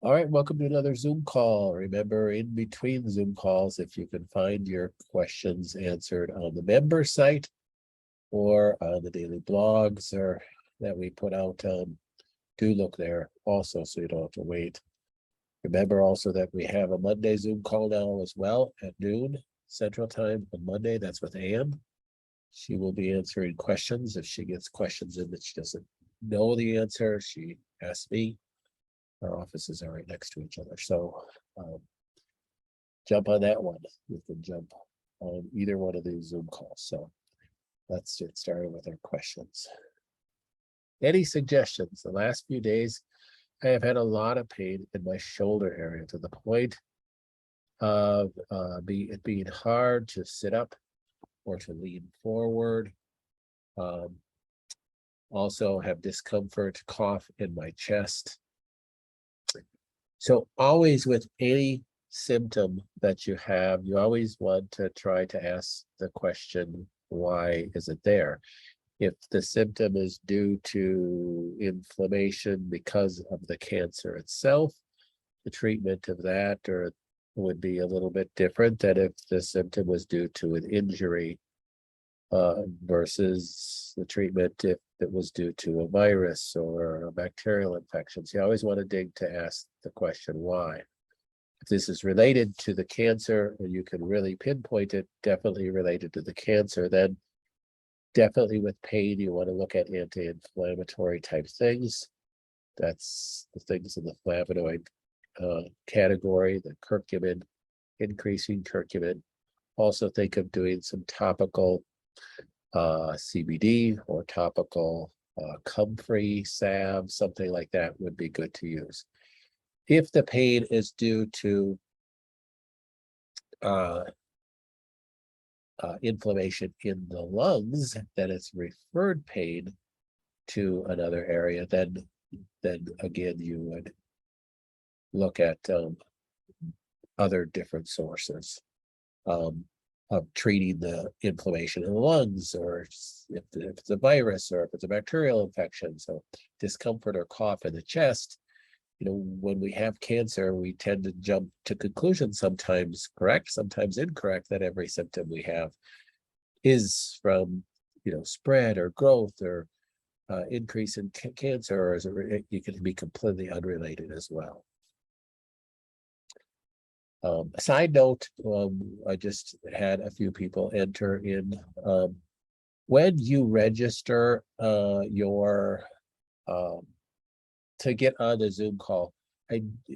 All right, welcome to another Zoom call. Remember, in between Zoom calls, if you can find your questions answered on the member site or on the daily blogs or that we put out, do look there also so you don't have to wait. Remember also that we have a Monday Zoom call now as well at noon Central Time on Monday. That's with Anne. She will be answering questions. If she gets questions in that she doesn't know the answer, she asks me. Our offices are right next to each other. So jump on that one. You can jump on either one of these Zoom calls. So let's get started with our questions. Any suggestions? The last few days, I have had a lot of pain in my shoulder area to the point of it being hard to sit up or to lean forward. Also have discomfort, cough in my chest. So always with any symptom that you have, you always want to try to ask the question, why is it there? If the symptom is due to inflammation because of the cancer itself, the treatment of that would be a little bit different than if the symptom was due to an injury versus the treatment if it was due to a virus or a bacterial infection. So you always want to dig to ask the question why. If this is related to the cancer, and you can really pinpoint it, definitely related to the cancer, then definitely with pain, you want to look at anti-inflammatory type things. That's the things in the flavonoid category, the curcumin, increasing curcumin. Also think of doing some topical CBD or topical comfrey salve, something like that would be good to use. If the pain is due to inflammation in the lungs, then it's referred pain to another area, then again you would look at other different sources of treating the inflammation in the lungs, or if it's a virus or if it's a bacterial infection. So discomfort or cough in the chest, when we have cancer, we tend to jump to conclusions, sometimes correct, sometimes incorrect, that every symptom we have is from, spread or growth or increase in cancer, or it can be completely unrelated as well. A side note, I just had a few people enter in. When you register to get on the Zoom call,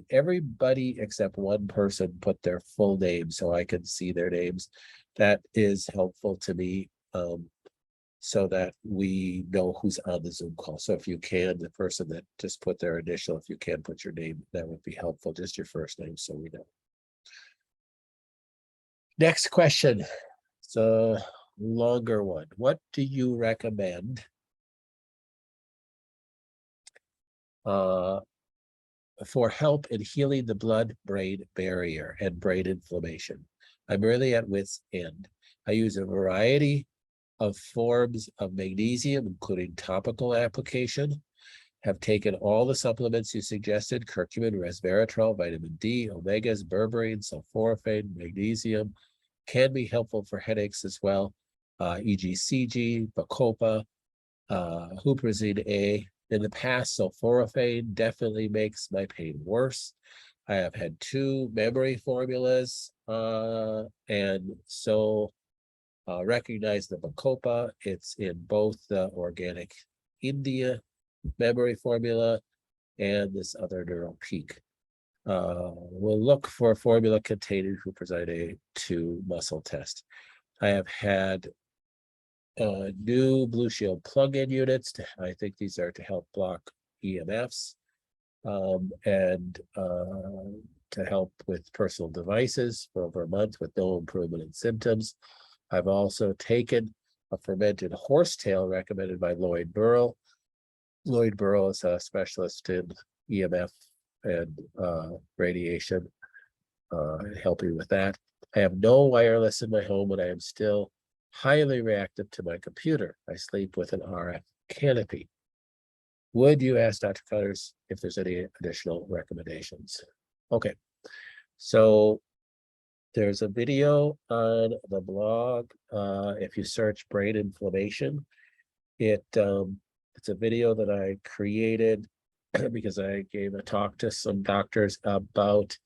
everybody except one person put their full name so I can see their names. That is helpful to me, so that we know who's on the Zoom call. So if you can, the person that just put their initial, if you can put your name, that would be helpful, just your first name so we know. Next question. It's a longer one. What do you recommend for help in healing the blood-brain barrier and brain inflammation? I'm really at wit's end. I use a variety of forms of magnesium, including topical application. Have taken all the supplements you suggested: curcumin, resveratrol, vitamin D, omegas, berberine, sulforaphane, magnesium. Can be helpful for headaches as well, e.g. CG, Bacopa, huperzine A. In the past, sulforaphane definitely makes my pain worse. I have had 2 memory formulas, and so recognize the Bacopa. It's in both the organic India memory formula and this other neural peak. We'll look for a formula containing huperzine A to muscle test. I have had new Blue Shield plug-in units. I think these are to help block EMFs and to help with personal devices for over a month with no improvement in symptoms. I've also taken a fermented horsetail recommended by Lloyd Burrell. Lloyd Burrell is a specialist in EMF and radiation, helping with that. I have no wireless in my home, and I am still highly reactive to my computer. I sleep with an RF canopy. Would you ask Dr. Cutters if there's any additional recommendations? Okay, so there's a video on the blog. If you search brain inflammation, it's a video that I created because I gave a talk to some doctors about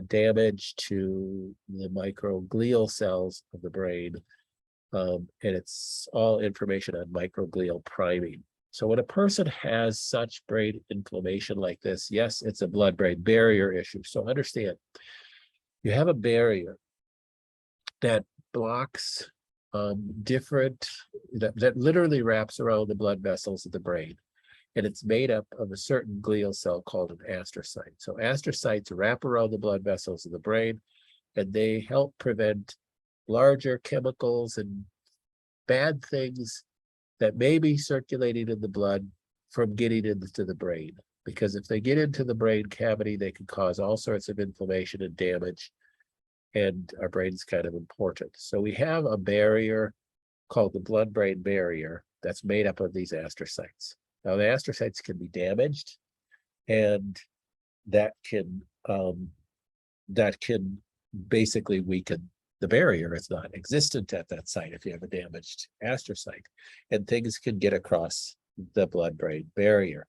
damage to the microglial cells of the brain. And it's all information on microglial priming. So when a person has such brain inflammation like this, yes, it's a blood-brain barrier issue. So understand, you have a barrier that blocks that literally wraps around the blood vessels of the brain. And it's made up of a certain glial cell called an astrocyte. So astrocytes wrap around the blood vessels of the brain, and they help prevent larger chemicals and bad things that may be circulating in the blood from getting into the brain. Because if they get into the brain cavity, they can cause all sorts of inflammation and damage. And our brain's kind of important. So we have a barrier called the blood-brain barrier that's made up of these astrocytes. Now the astrocytes can be damaged, and that can basically weaken the barrier. It's not existent at that site if you have a damaged astrocyte, and things can get across the blood-brain barrier.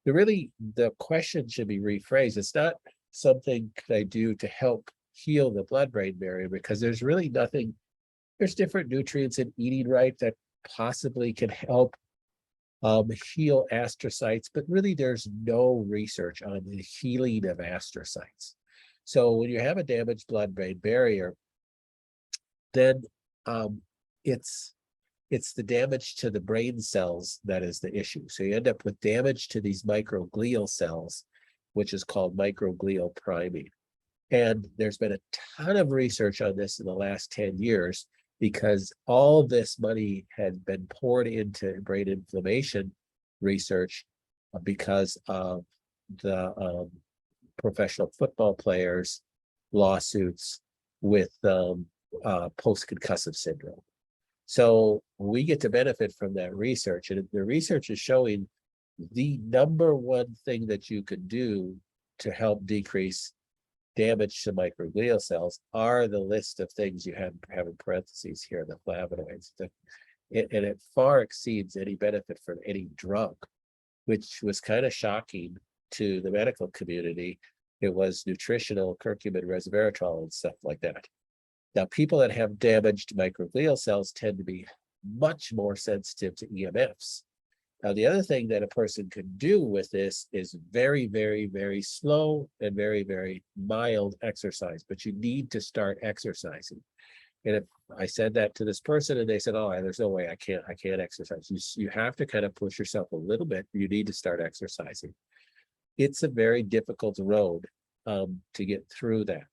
The question should be rephrased. It's not something I do to help heal the blood-brain barrier, because there's really nothing. There's different nutrients in eating right that possibly can help heal astrocytes, but really there's no research on the healing of astrocytes. So when you have a damaged blood-brain barrier, then it's the damage to the brain cells that is the issue. So you end up with damage to these microglial cells, which is called microglial priming. And there's been a ton of research on this in the last 10 years, because all this money had been poured into brain inflammation research because of the professional football players' lawsuits with post-concussive syndrome. So we get to benefit from that research. And the research is showing the number one thing that you could do to help decrease damage to microglial cells are the list of things you have in parentheses here, the flavonoids. And it far exceeds any benefit from any drug, which was kind of shocking to the medical community. It was nutritional curcumin, resveratrol, and stuff like that. Now, people that have damaged microglial cells tend to be much more sensitive to EMFs. Now, the other thing that a person can do with this is very, very, very slow and very, very mild exercise, but you need to start exercising. And if I said that to this person and they said, oh, there's no way I can't exercise. You have to kind of push yourself a little bit. You need to start exercising. It's a very difficult road to get through that.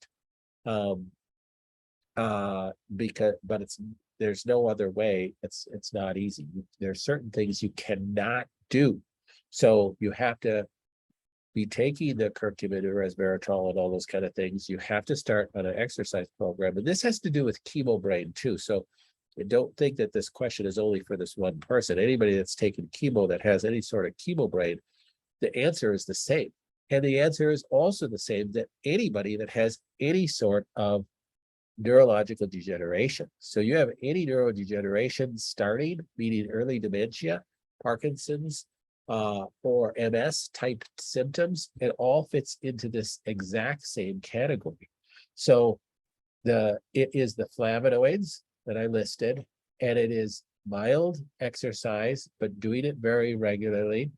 There's no other way. It's not easy. There's certain things you cannot do. So you have to be taking the curcumin or resveratrol and all those kind of things. You have to start on an exercise program. And this has to do with chemo brain too. So don't think that this question is only for this one person. Anybody that's taken chemo that has any sort of chemo brain, the answer is the same. And the answer is also the same that anybody that has any sort of neurological degeneration. So you have any neurodegeneration starting, meaning early dementia, Parkinson's, or MS type symptoms, it all fits into this exact same category. So it is the flavonoids that I listed, and it is mild exercise, but doing it very regularly.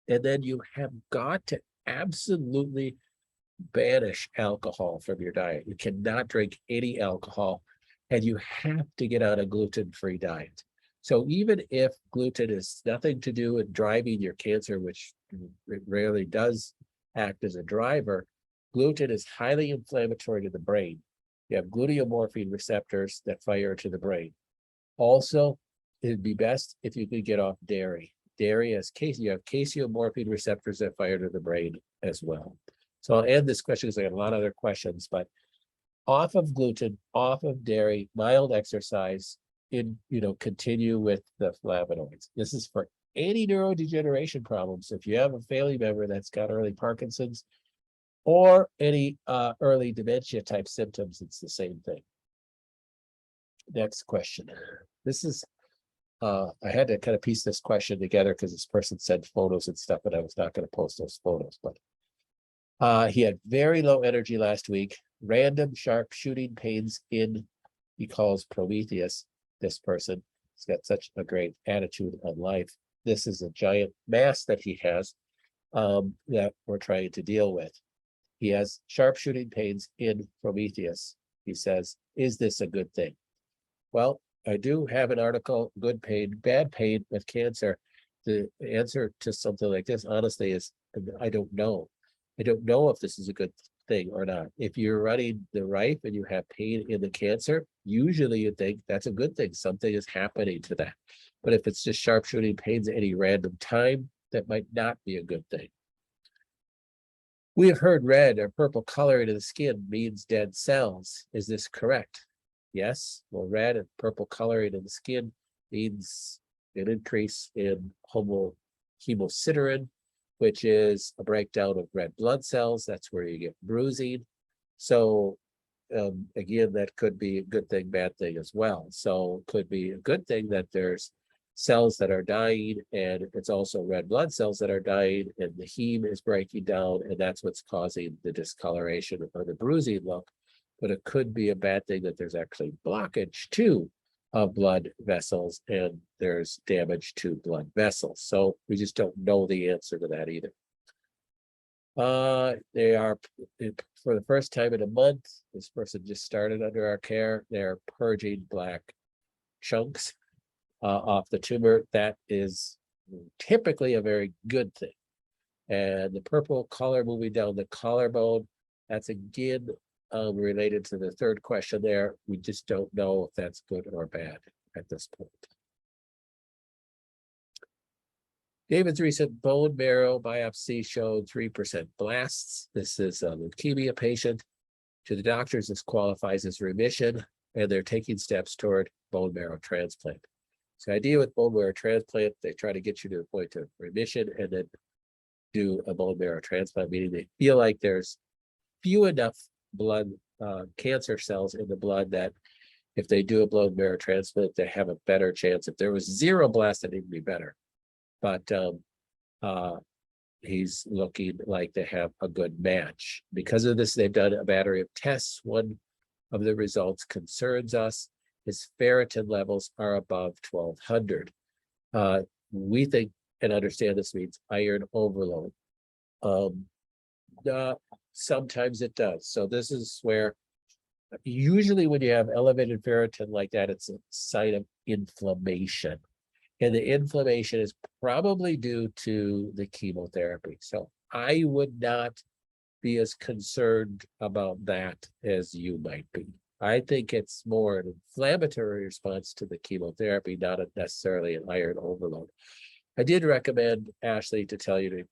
And then you have got to absolutely banish alcohol from your diet. You cannot drink any alcohol, and you have to get on a gluten-free diet. So even if gluten has nothing to do with driving your cancer, which it rarely does act as a driver, gluten is highly inflammatory to the brain. You have gluteomorphine receptors that fire to the brain. Also, it'd be best if you could get off dairy. Dairy has you have caseomorphine receptors that fire to the brain as well. So I'll end this question because I got a lot of other questions, but off of gluten, off of dairy, mild exercise, continue with the flavonoids. This is for any neurodegeneration problems. If you have a family member that's got early Parkinson's or any early dementia type symptoms, it's the same thing. Next question. This is, I had to kind of piece this question together because this person sent photos and stuff, and I was not going to post those photos, but he had very low energy last week, random sharp shooting pains in, he calls Prometheus, this person. He's got such a great attitude on life. This is a giant mass that he has that we're trying to deal with. He has sharp shooting pains in Prometheus. He says, is this a good thing? Well, I do have an article, good pain, bad pain with cancer. The answer to something like this, honestly, is I don't know. I don't know if this is a good thing or not. If you're running the rife and you have pain in the cancer, usually you think that's a good thing. Something is happening to that. But if it's just sharp shooting pains at any random time, that might not be a good thing. We have heard red or purple coloring of the skin means dead cells. Is this correct? Yes. Well, red and purple coloring of the skin means an increase in hemosiderin, which is a breakdown of red blood cells. That's where you get bruising. So again, that could be a good thing, bad thing as well. So it could be a good thing that there's cells that are dying, and it's also red blood cells that are dying, and the heme is breaking down, and that's what's causing the discoloration or the bruising look. But it could be a bad thing that there's actually blockage too of blood vessels, and there's damage to blood vessels. So we just don't know the answer to that either. They are, for the first time in a month, this person just started under our care, they're purging black chunks off the tumor. That is typically a very good thing. And the purple color moving down the collarbone, that's again related to the third question there. We just don't know if that's good or bad at this point. David's recent bone marrow biopsy showed 3% blasts. This is a leukemia patient. To the doctors, this qualifies as remission, and they're taking steps toward bone marrow transplant. So the idea with bone marrow transplant, they try to get you to a point of remission and then do a bone marrow transplant, meaning they feel like there's few enough blood cancer cells in the blood that if they do a bone marrow transplant, they have a better chance. If there was zero blast, it'd even be better. But he's looking like they have a good match. Because of this, they've done a battery of tests. One of the results concerns us. His ferritin levels are above 1200. We think and understand this means iron overload. Sometimes it does. So this is where usually when you have elevated ferritin like that, it's a sign of inflammation. And the inflammation is probably due to the chemotherapy. So I would not be as concerned about that as you might be. I think it's more an inflammatory response to the chemotherapy, not necessarily an iron overload. I did recommend Ashley to tell you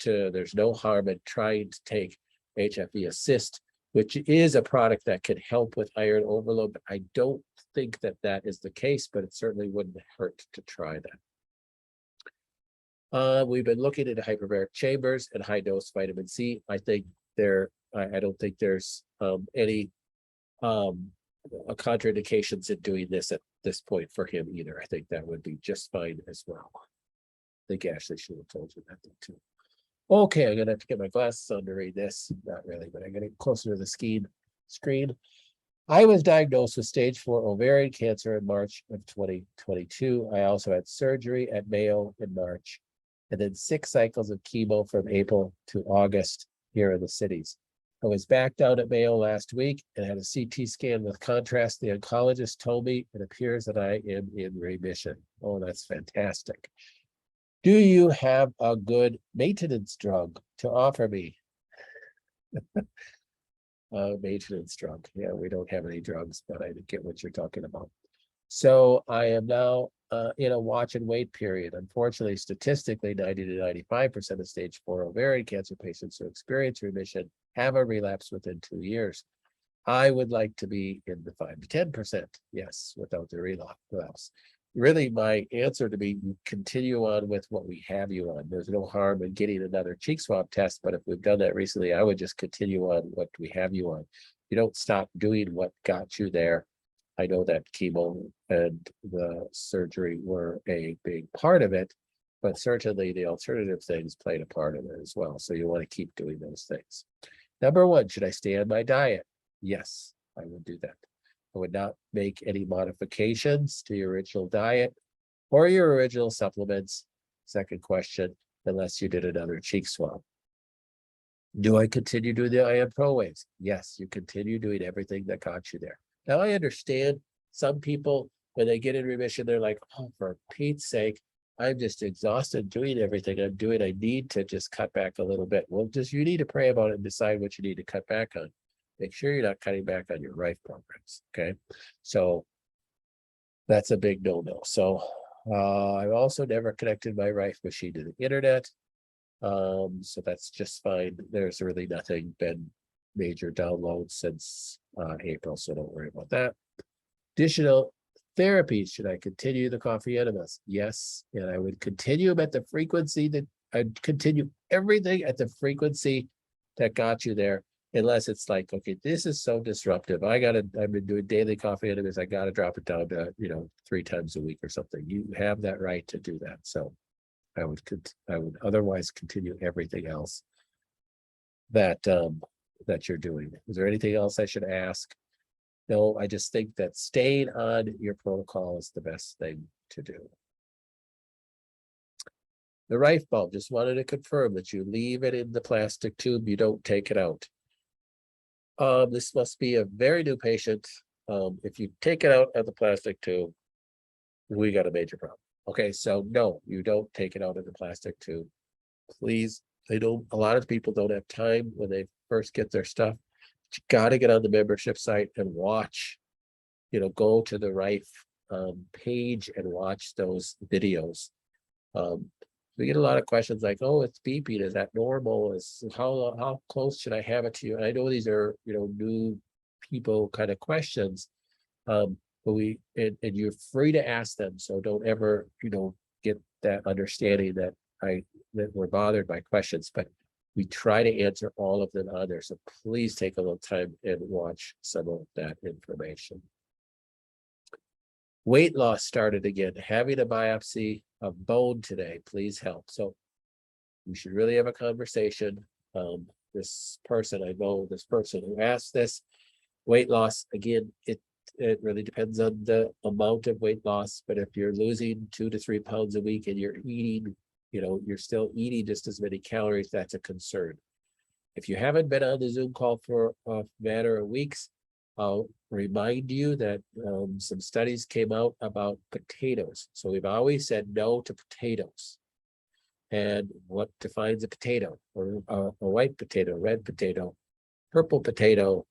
to there's no harm in trying to take HFE Assist, which is a product that can help with iron overload, but I don't think that that is the case, but it certainly wouldn't hurt to try that. We've been looking into hyperbaric chambers and high dose vitamin C. I think I don't think there's any contraindications in doing this at this point for him either. I think that would be just fine as well. I think Ashley should have told you that thing too. Okay, I'm gonna have to get my glasses on to read this. Not really, but I'm getting closer to the screen. I was diagnosed with stage 4 ovarian cancer in March of 2022. I also had surgery at Mayo in March, and then 6 cycles of chemo from April to August here in the cities. I was back down at Mayo last week and had a CT scan with contrast. The oncologist told me it appears that I am in remission. Oh, that's fantastic. Do you have a good maintenance drug to offer me? Maintenance drug. Yeah, we don't have any drugs, but I get what you're talking about. So I am now in a watch and wait period. Unfortunately, statistically, 90 to 95% of stage 4 ovarian cancer patients who experience remission have a relapse within 2 years. I would like to be in the 5 to 10%, yes, without the relapse. really my answer to be continue on with what we have you on. There's no harm in getting another cheek swab test, but if we've done that recently, I would just continue on what we have you on. You don't stop doing what got you there. I know that chemo and the surgery were a big part of it, but certainly the alternative things played a part in it as well. So you want to keep doing those things. Number one, should I stay on my diet? Yes, I would do that. I would not make any modifications to your original diet or your original supplements. Second question, unless you did another cheek swab. Do I continue doing the IM Pro Waves? Yes, you continue doing everything that got you there. Now I understand some people, when they get in remission, they're like, oh, for Pete's sake, I'm just exhausted doing everything I'm doing. I need to just cut back a little bit. Well, you need to pray about it and decide what you need to cut back on. Make sure you're not cutting back on your Rife programs. Okay. So that's a big no-no. So I've also never connected my Rife machine to the internet. So that's just fine. There's really nothing been major downloads since April, so don't worry about that. Additional therapies. Should I continue the coffee enemas? Yes, and I would continue them at the frequency that I'd continue everything at the frequency that got you there, unless it's like, okay, this is so disruptive. I've been doing daily coffee enemas. I gotta drop it down to 3 times a week or something. You have that right to do that. So I would otherwise continue everything else that that you're doing. Is there anything else I should ask? No, I just think that staying on your protocol is the best thing to do. The Rife bulb, just wanted to confirm that you leave it in the plastic tube, you don't take it out. This must be a very new patient. If you take it out of the plastic tube, we got a major problem. Okay, so no, you don't take it out of the plastic tube. Please, a lot of people don't have time when they first get their stuff. You got to get on the membership site and watch, go to the Rife page and watch those videos. We get a lot of questions like, oh, it's beeping. Is that normal? How close should I have it to you? And I know these are, new people kind of questions. But you're free to ask them. So don't ever, get that understanding that we're bothered by questions, but we try to answer all of them on there. So please take a little time and watch some of that information. Weight loss started again. Having a biopsy of bone today, please help. So we should really have a conversation. This person who asked this, weight loss, again, it really depends on the amount of weight loss, but if you're losing 2 to 3 pounds a week and you're eating, you're still eating just as many calories, that's a concern. If you haven't been on the Zoom call for a matter of weeks, I'll remind you that some studies came out about potatoes. So we've always said no to potatoes. And what defines a potato? Or a white potato, red potato, purple potato,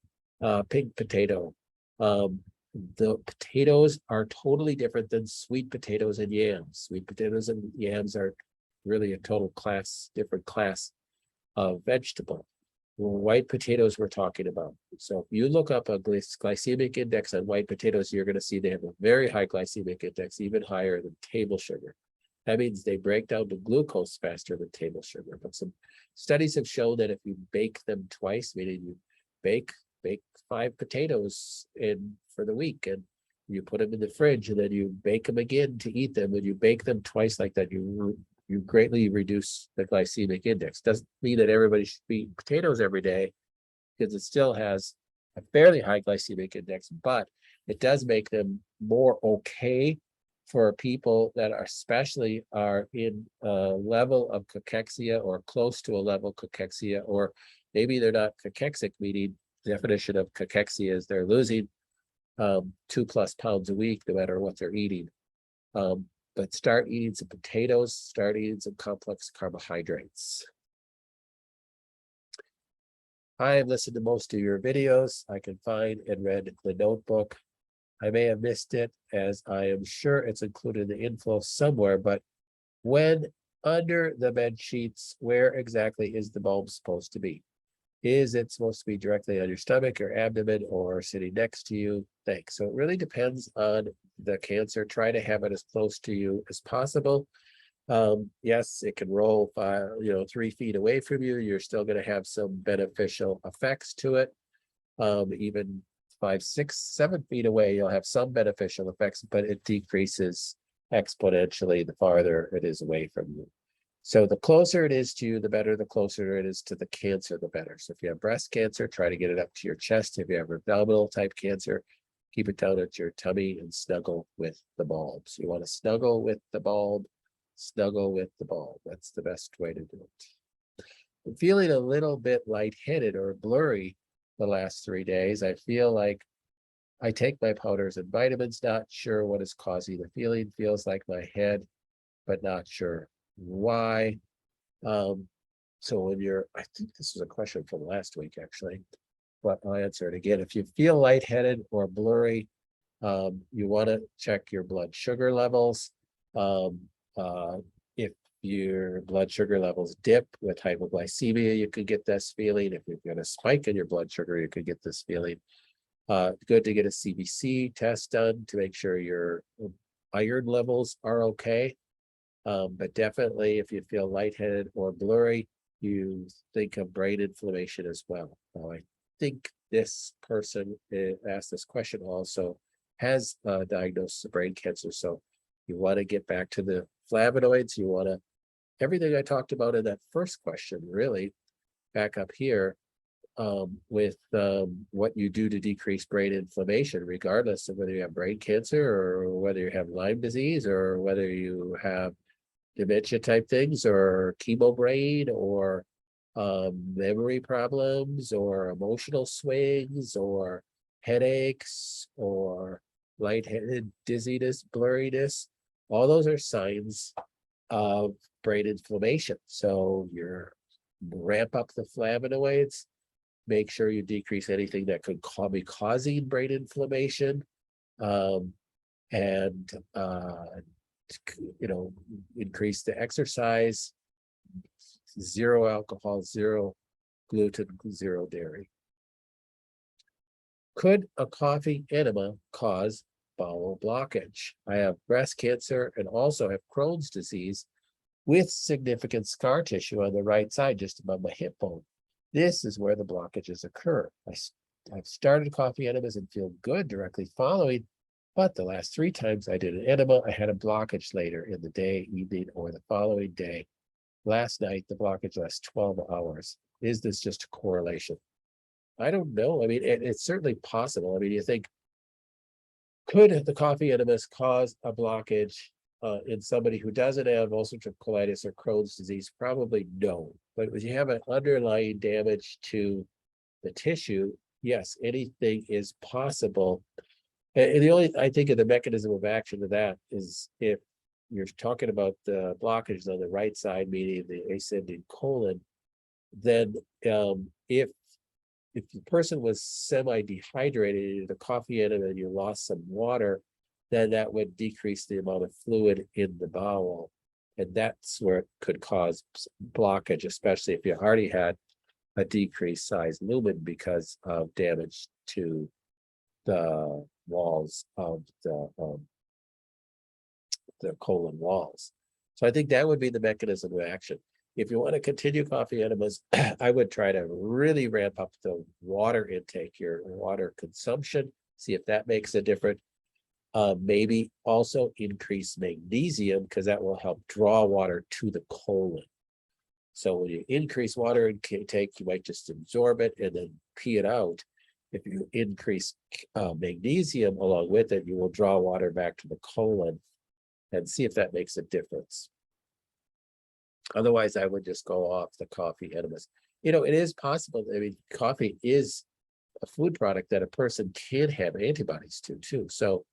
pink potato. The potatoes are totally different than sweet potatoes and yams. Sweet potatoes and yams are really a different class of vegetable. White potatoes we're talking about. So if you look up a glycemic index on white potatoes, you're going to see they have a very high glycemic index, even higher than table sugar. That means they break down to glucose faster than table sugar. But some studies have shown that if you bake them twice, meaning you bake 5 potatoes for the week and you put them in the fridge and then you bake them again to eat them, and you bake them twice like that, you greatly reduce the glycemic index. Doesn't mean that everybody should be eating potatoes every day, because it still has a fairly high glycemic index, but it does make them more okay for people that especially are in a level of cachexia or close to a level of cachexia, or maybe they're not cachexic, meaning the definition of cachexia is they're losing 2+ pounds a week, no matter what they're eating. But start eating some potatoes, start eating some complex carbohydrates. I have listened to most of your videos. I can find and read the notebook. I may have missed it, as I am sure it's included in the info somewhere, but when under the bed sheets, where exactly is the bulb supposed to be? Is it supposed to be directly on your stomach or abdomen or sitting next to you? Thanks. So it really depends on the cancer. Try to have it as close to you as possible. Yes, it can roll 3 feet away from you. You're still going to have some beneficial effects to it. Even 5, 6, 7 feet away, you'll have some beneficial effects, but it decreases exponentially the farther it is away from you. So the closer it is to you, the better. The closer it is to the cancer, the better. So if you have breast cancer, try to get it up to your chest. If you have abdominal type cancer, keep it down at your tummy and snuggle with the bulbs. You want to snuggle with the bulb, snuggle with the bulb. That's the best way to do it. I'm feeling a little bit lightheaded or blurry the last 3 days. I feel like I take my powders and vitamins, not sure what is causing the feeling. Feels like my head, but not sure why. So when I think this was a question from last week actually, but I'll answer it again. If you feel lightheaded or blurry, you want to check your blood sugar levels. If your blood sugar levels dip with hypoglycemia, you could get this feeling. If you've got a spike in your blood sugar, you could get this feeling. Good to get a CBC test done to make sure your iron levels are okay. But definitely if you feel lightheaded or blurry, you think of brain inflammation as well. Now, I think this person asked this question also has a diagnosis of brain cancer. So you want to get back to the flavonoids. You want to, everything I talked about in that first question, really back up here with what you do to decrease brain inflammation, regardless of whether you have brain cancer or whether you have Lyme disease or whether you have dementia type things or chemo brain or memory problems or emotional swings or headaches or lightheaded, dizziness, blurriness. All those are signs of brain inflammation. So you ramp up the flavonoids, make sure you decrease anything that could be causing brain inflammation, and increase the exercise, 0 alcohol, 0 gluten, 0 dairy. Could a coffee enema cause bowel blockage? I have breast cancer and also have Crohn's disease with significant scar tissue on the right side, just above my hip bone. This is where the blockages occur. I've started coffee enemas and feel good directly following, but the last 3 times I did an enema, I had a blockage later in the day, evening, or the following day. Last night, the blockage lasts 12 hours. Is this just a correlation? I don't know. I mean, it's certainly possible. I mean, you think, could the coffee enemas cause a blockage in somebody who doesn't have ulcerative colitis or Crohn's disease? Probably no. But when you have an underlying damage to the tissue, yes, anything is possible. And the only, I think, of the mechanism of action of that is if you're talking about the blockages on the right side, meaning the ascending colon, then if the person was semi-dehydrated, the coffee enema, and you lost some water, then that would decrease the amount of fluid in the bowel. And that's where it could cause blockage, especially if you already had a decreased size lumen because of damage to the walls of the colon walls. So I think that would be the mechanism of action. If you want to continue coffee enemas, I would try to really ramp up the water intake, your water consumption, see if that makes a difference. Maybe also increase magnesium because that will help draw water to the colon. So when you increase water intake, you might just absorb it and then pee it out. If you increase magnesium along with it, you will draw water back to the colon and see if that makes a difference. Otherwise, I would just go off the coffee enemas. It is possible. I mean, coffee is a food product that a person can have antibodies to too. So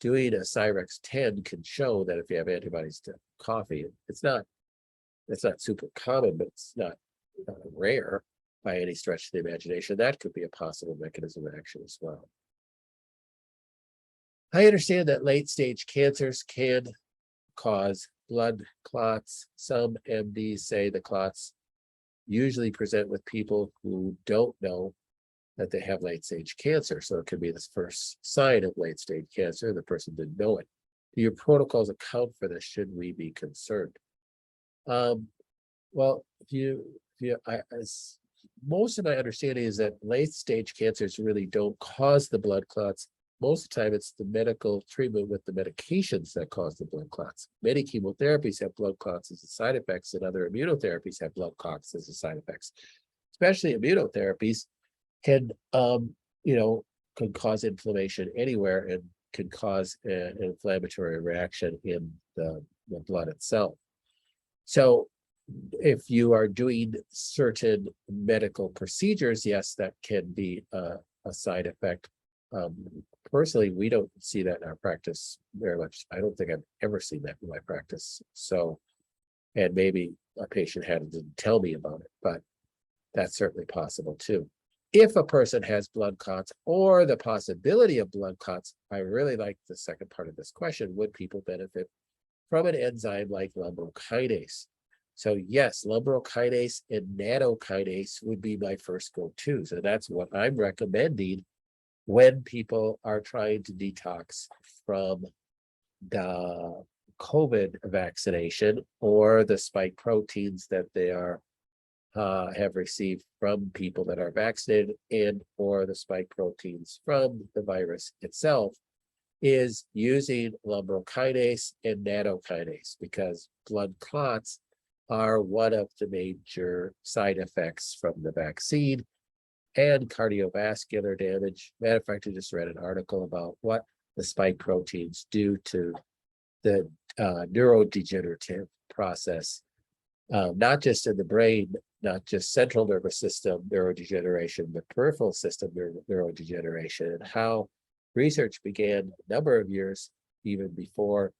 doing a Cyrex 10 can show that if you have antibodies to coffee, it's not super common, but it's not rare by any stretch of the imagination. That could be a possible mechanism of action as well. I understand that late stage cancers can cause blood clots. Some MDs say the clots usually present with people who don't know that they have late stage cancer. So it could be this first sign of late stage cancer. The person didn't know it. Do your protocols account for this? Should we be concerned? Well, most of my understanding is that late stage cancers really don't cause the blood clots. Most of the time, it's the medical treatment with the medications that cause the blood clots. Many chemotherapies have blood clots as a side effects, and other immunotherapies have blood clots as a side effects. Especially immunotherapies can, can cause inflammation anywhere and can cause an inflammatory reaction in the blood itself. So if you are doing certain medical procedures, yes, that can be a side effect. Personally, we don't see that in our practice very much. I don't think I've ever seen that in my practice. So, and maybe a patient didn't tell me about it, but that's certainly possible too. If a person has blood clots or the possibility of blood clots, I really like the second part of this question. Would people benefit from an enzyme like lumbrokinase? So yes, lumbrokinase and nattokinase would be my first go-to. So that's what I'm recommending when people are trying to detox from the COVID vaccination or the spike proteins that they have received from people that are vaccinated, and or the spike proteins from the virus itself, is using lumbrokinase and nattokinase, because blood clots are one of the major side effects from the vaccine, and cardiovascular damage. Matter of fact, I just read an article about what the spike proteins do to the neurodegenerative process, not just in the brain, not just central nervous system neurodegeneration, but peripheral system neurodegeneration, and how research began a number of years, even before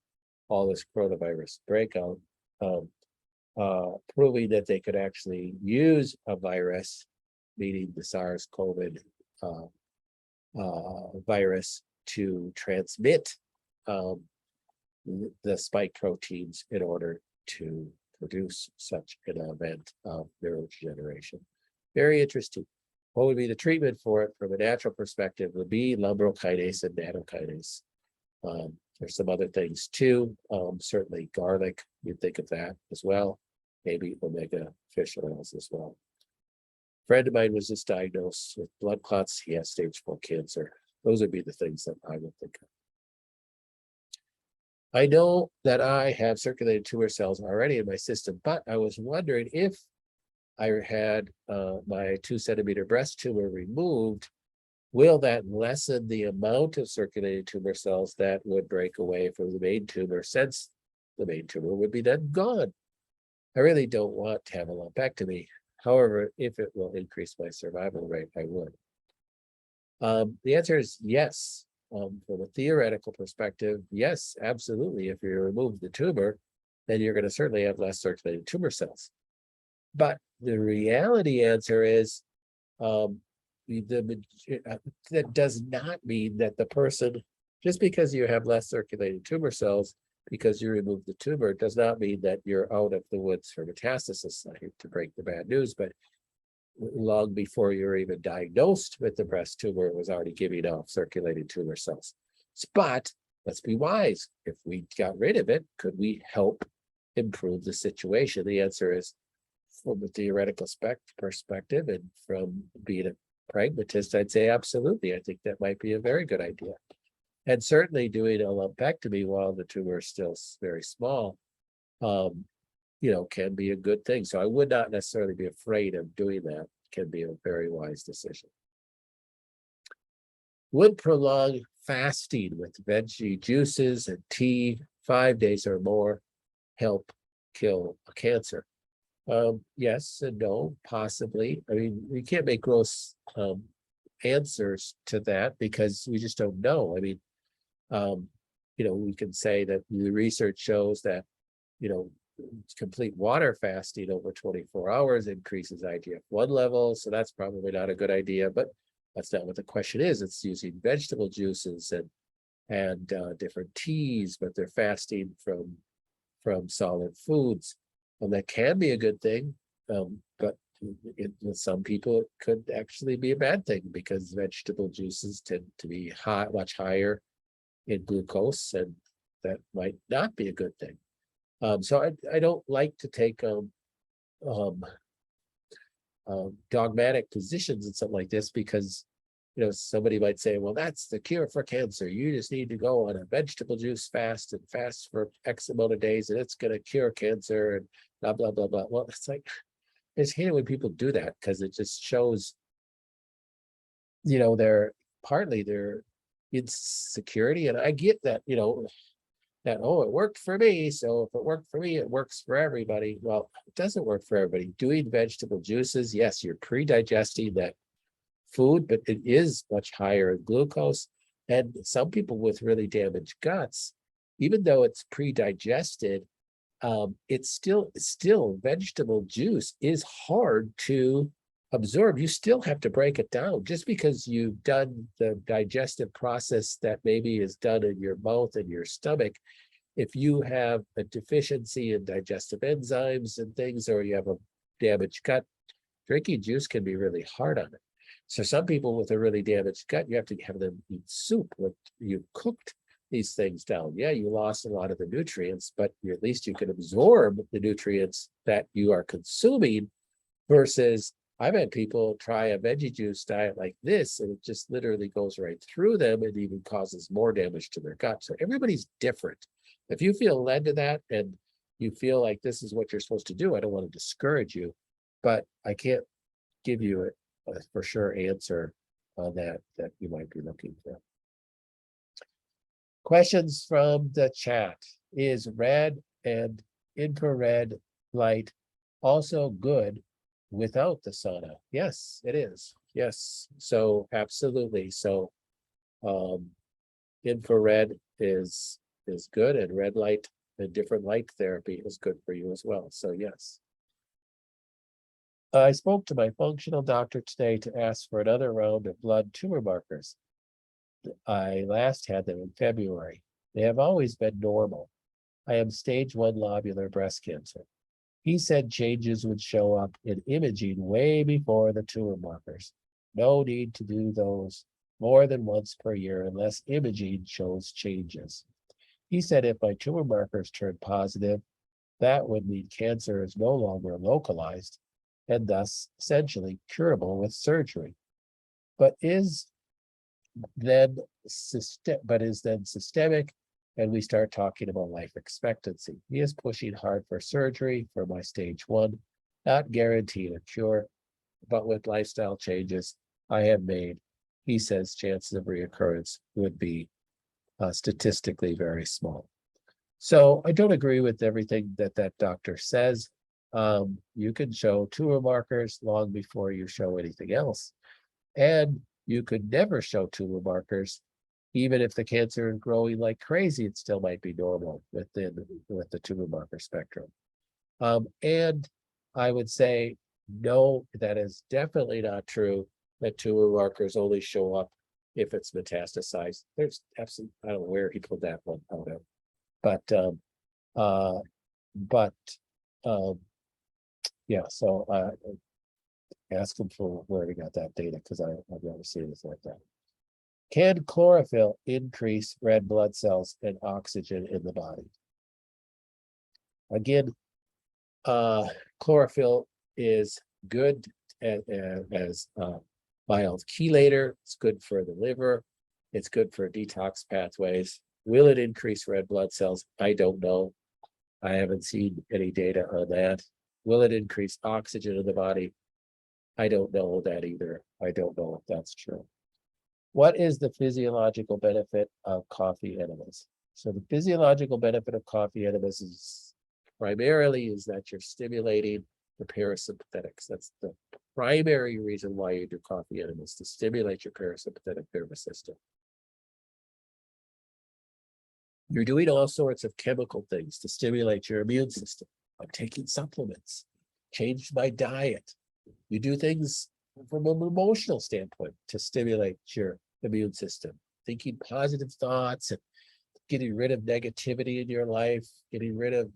all this coronavirus breakout, proving that they could actually use a virus, meaning the SARS-CoV virus, to transmit the spike proteins in order to produce such an event of neurodegeneration. Very interesting. What would be the treatment for it from a natural perspective would be lumbrokinase and nattokinase. There's some other things too. Certainly garlic, you'd think of that as well. Maybe omega fish oils as well. A friend of mine was just diagnosed with blood clots. He has stage 4 cancer. Those would be the things that I would think of. I know that I have circulating tumor cells already in my system, but I was wondering if I had my 2-centimeter breast tumor removed, will that lessen the amount of circulating tumor cells that would break away from the main tumor, since the main tumor would be then gone? I really don't want to have a lumpectomy. However, if it will increase my survival rate, I would. The answer is yes. From a theoretical perspective, yes, absolutely. If you remove the tumor, then you're going to certainly have less circulating tumor cells. But the reality answer is that does not mean that the person, just because you have less circulating tumor cells, because you remove the tumor, does not mean that you're out of the woods for metastasis. I hate to break the bad news, but long before you were even diagnosed with the breast tumor, it was already giving off circulating tumor cells. But let's be wise. If we got rid of it, could we help improve the situation? The answer is, from a theoretical perspective and from being a pragmatist, I'd say absolutely. I think that might be a very good idea. And certainly doing a lumpectomy while the tumor is still very small, can be a good thing. So I would not necessarily be afraid of doing that. It can be a very wise decision. Would prolonged fasting with veggie juices and tea 5 days or more help kill a cancer? Yes and no, possibly. I mean, we can't make gross answers to that because we just don't know. I mean, we can say that the research shows that, complete water fasting over 24 hours increases IGF-1 levels. So that's probably not a good idea, but that's not what the question is. It's using vegetable juices and different teas, but they're fasting from solid foods. And that can be a good thing, but with some people, it could actually be a bad thing because vegetable juices tend to be high, much higher in glucose, and that might not be a good thing. So I don't like to take um, dogmatic positions and something like this, because somebody might say, well, that's the cure for cancer. You just need to go on a vegetable juice fast and fast for X amount of days, and it's going to cure cancer and blah, blah, blah, blah. Well, it's like, I just hate it when people do that, because it just shows, they're partly their insecurity. And I get that, that, oh, it worked for me, so if it worked for me, it works for everybody. Well, it doesn't work for everybody. Doing vegetable juices, yes, you're pre-digesting that food, but it is much higher in glucose. And some people with really damaged guts, even though it's pre-digested, it's still vegetable juice is hard to absorb. You still have to break it down. Just because you've done the digestive process that maybe is done in your mouth and your stomach, if you have a deficiency in digestive enzymes and things, or you have a damaged gut, drinking juice can be really hard on it. So some people with a really damaged gut, you have to have them eat soup. You cooked these things down. Yeah, you lost a lot of the nutrients, but at least you can absorb the nutrients that you are consuming, versus I've had people try a veggie juice diet like this, and it just literally goes right through them and even causes more damage to their gut. So everybody's different. If you feel led to that and you feel like this is what you're supposed to do, I don't want to discourage you, but I can't give you a for sure answer on that you might be looking for. Questions from the chat. Is red and infrared light also good without the sauna? Yes, it is. Yes, so absolutely. So infrared is good, and red light and different light therapy is good for you as well. So yes. I spoke to my functional doctor today to ask for another round of blood tumor markers. I last had them in February. They have always been normal. I am stage 1 lobular breast cancer. He said changes would show up in imaging way before the tumor markers. No need to do those more than once per year unless imaging shows changes. He said if my tumor markers turn positive, that would mean cancer is no longer localized and thus essentially curable with surgery, but is then systemic, and we start talking about life expectancy. He is pushing hard for surgery for my stage 1, not guaranteeing a cure, but with lifestyle changes I have made, he says chances of reoccurrence would be statistically very small. So I don't agree with everything that doctor says. You can show tumor markers long before you show anything else. And you could never show tumor markers. Even if the cancer is growing like crazy, it still might be normal with the tumor marker spectrum. And I would say, no, that is definitely not true, that tumor markers only show up if it's metastasized. There's absolutely, I don't know where he pulled that one out of. Yeah, so ask him for where he got that data, because I've never seen anything like that. Can chlorophyll increase red blood cells and oxygen in the body? Again, chlorophyll is good as mild chelator. It's good for the liver. It's good for detox pathways. Will it increase red blood cells? I don't know. I haven't seen any data on that. Will it increase oxygen in the body? I don't know that either. I don't know if that's true. What is the physiological benefit of coffee enemas? So the physiological benefit of coffee enemas is primarily that you're stimulating the parasympathetics. That's the primary reason why you do coffee enemas, to stimulate your parasympathetic nervous system. You're doing all sorts of chemical things to stimulate your immune system. I'm taking supplements, changed my diet. You do things from an emotional standpoint to stimulate your immune system, thinking positive thoughts and getting rid of negativity in your life, getting rid of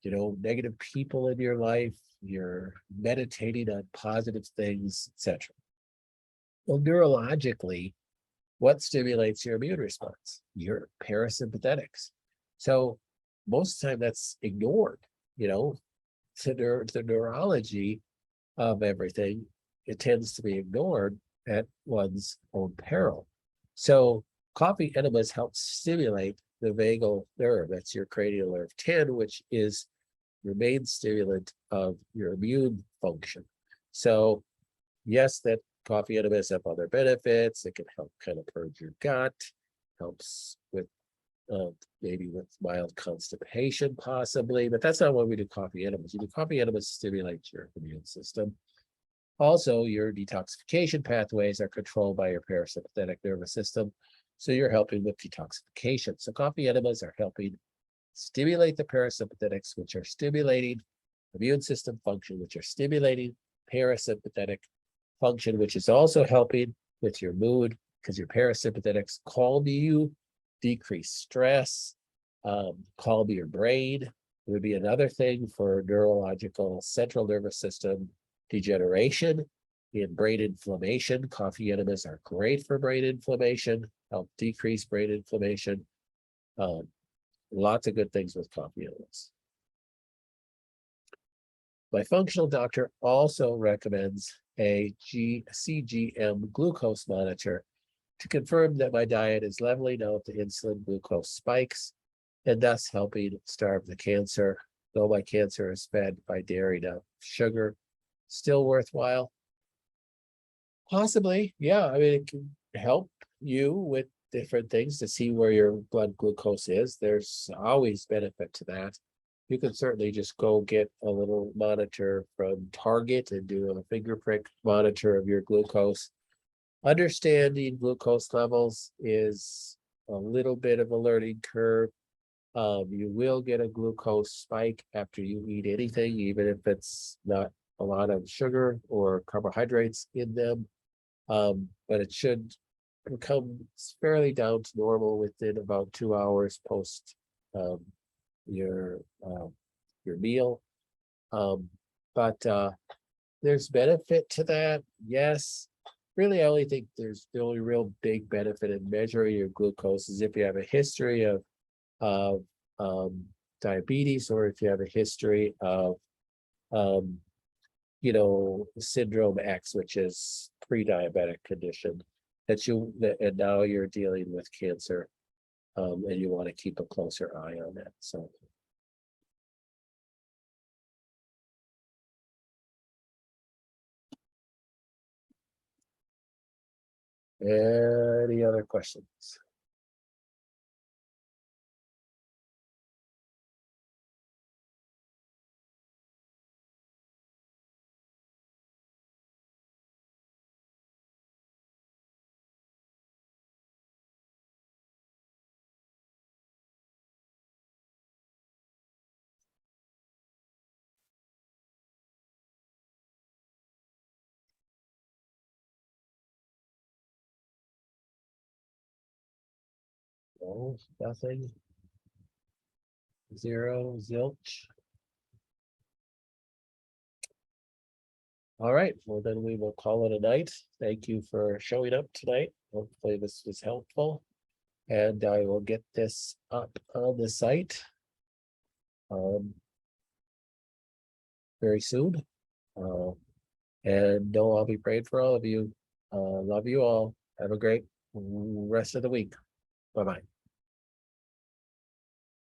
negative people in your life, you're meditating on positive things, etc. Well, neurologically, what stimulates your immune response? Your parasympathetics. So most of the time that's ignored, the neurology of everything, it tends to be ignored at one's own peril. So coffee enemas help stimulate the vagal nerve. That's your cranial nerve 10, which is your main stimulant of your immune function. So yes, that coffee enemas have other benefits. It can help kind of purge your gut, helps with maybe with mild constipation possibly, but that's not why we do coffee enemas. You do coffee enemas to stimulate your immune system. Also, your detoxification pathways are controlled by your parasympathetic nervous system, so you're helping with detoxification. So coffee enemas are helping stimulate the parasympathetics, which are stimulating immune system function, which are stimulating parasympathetic function, which is also helping with your mood, because your parasympathetics calm you, decrease stress, calm your brain. It would be another thing for neurological central nervous system degeneration and brain inflammation. Coffee enemas are great for brain inflammation, help decrease brain inflammation. Lots of good things with coffee enemas. My functional doctor also recommends a CGM glucose monitor to confirm that my diet is leveling out the insulin glucose spikes and thus helping starve the cancer. Though my cancer is fed by dairy, not sugar, still worthwhile? Possibly, yeah. I mean, it can help you with different things to see where your blood glucose is. There's always benefit to that. You can certainly just go get a little monitor from Target and do a finger prick monitor of your glucose. Understanding glucose levels is a little bit of a learning curve. You will get a glucose spike after you eat anything, even if it's not a lot of sugar or carbohydrates in them. But it should become fairly down to normal within about 2 hours post your meal. But there's benefit to that, yes. Really, I only think there's the only real big benefit in measuring your glucose is if you have a history of diabetes, or if you have a history of syndrome X, which is pre-diabetic condition and now you're dealing with cancer, and you want to keep a closer eye on that. So any other questions? No, nothing. Zero, zilch. All right, well then we will call it a night. Thank you for showing up tonight. Hopefully this was helpful. And I will get this up on the site very soon. And know I'll be praying for all of you. Love you all. Have a great rest of the week. Bye-bye.